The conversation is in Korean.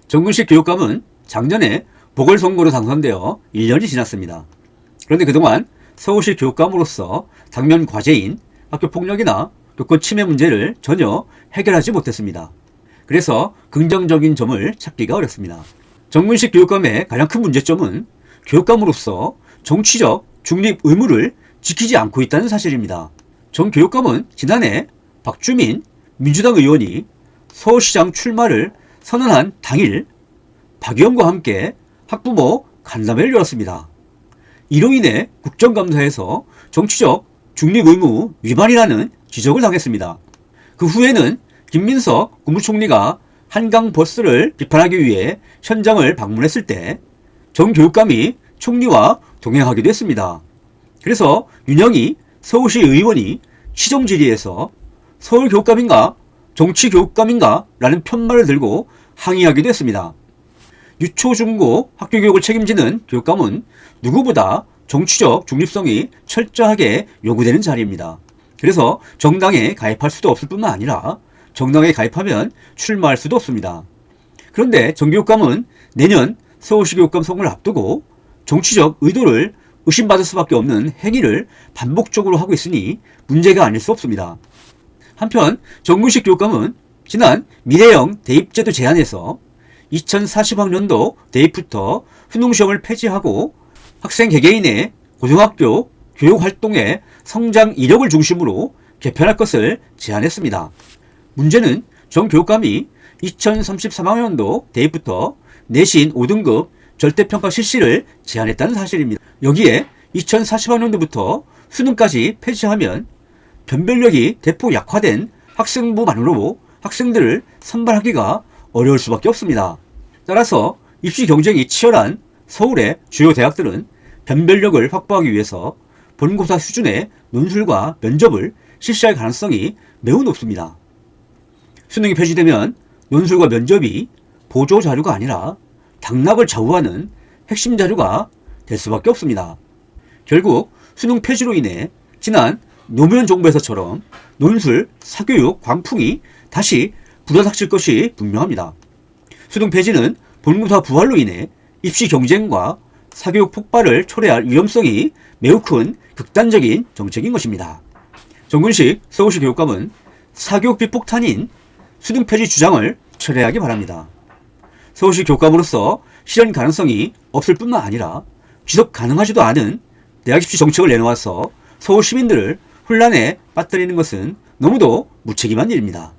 정근식 교육감은 작년에 보궐선거로 당선되어 1년이 지났습니다. 그런데 그동안 서울시 교육감으로서 당면 과제인 학교폭력이나 교권 침해 문제를 전혀 해결하지 못했습니다. 그래서 긍정적인 점을 찾기가 어렵습니다. 정근식 교육감의 가장 큰 문제점은 교육감으로서 정치적 중립 의무를 지키지 않고 있다는 사실입니다. 정 교육감은 지난해 박주민 민주당 의원이 서울시장 출마를 선언한 당일 박 의원과 함께 학부모 간담회를 열었습니다. 이로 인해 국정감사에서 정치적 중립 의무 위반이라는 지적을 당했습니다. 그 후에는 김민석 국무총리가 한강 버스를 비판하기 위해 현장을 방문했을 때 정 교육감이 총리와 동행하기도 했습니다. 그래서 윤영희 서울시 의원이 시정질의에서 서울교육감인가 정치교육감인가 라는 편말을 들고 항의하기도 했습니다. 유초 중고 학교교육을 책임지는 교육감은 누구보다 정치적 중립성이 철저하게 요구되는 자리입니다. 그래서 정당에 가입할 수도 없을 뿐만 아니라 정당에 가입하면 출마할 수도 없습니다. 그런데 정 교육감은 내년 서울시 교육감 선거를 앞두고 정치적 의도를 의심받을 수밖에 없는 행위를 반복적으로 하고 있으니 문제가 아닐 수 없습니다. 한편 정근식 교육감은 지난 미래형 대입제도 제안에서 2040학년도 대입부터 수능시험을 폐지하고 학생 개개인의 고등학교 교육활동의 성장 이력을 중심으로 개편할 것을 제안했습니다. 문제는 정 교육감이 2033학년도 대입부터 내신 5등급 절대평가 실시를 제안했다는 사실입니다. 여기에 2040학년도부터 수능까지 폐지하면 변별력이 대폭 약화된 학생부만으로 학생들을 선발하기가 어려울 수밖에 없습니다. 따라서 입시 경쟁이 치열한 서울의 주요 대학들은 변별력을 확보하기 위해서 본고사 수준의 논술과 면접을 실시할 가능성이 매우 높습니다. 수능이 폐지되면 논술과 면접이 보조 자료가 아니라 당락을 좌우하는 핵심 자료가 될 수밖에 없습니다. 결국 수능 폐지로 인해 지난 노무현 정부에서처럼 논술, 사교육 광풍이 다시 불어닥칠 것이 분명합니다. 수능 폐지는 본고사 부활로 인해 입시 경쟁과 사교육 폭발을 초래할 위험성이 매우 큰 극단적인 정책인 것입니다. 정근식 서울시 교육감은 사교육 비폭탄인 수능 폐지 주장을 철회하기 바랍니다. 서울시 교육감으로서 실현 가능성이 없을 뿐만 아니라 지속 가능하지도 않은 대학 입시 정책을 내놓아서 서울 시민들을 혼란에 빠뜨리는 것은 너무도 무책임한 일입니다.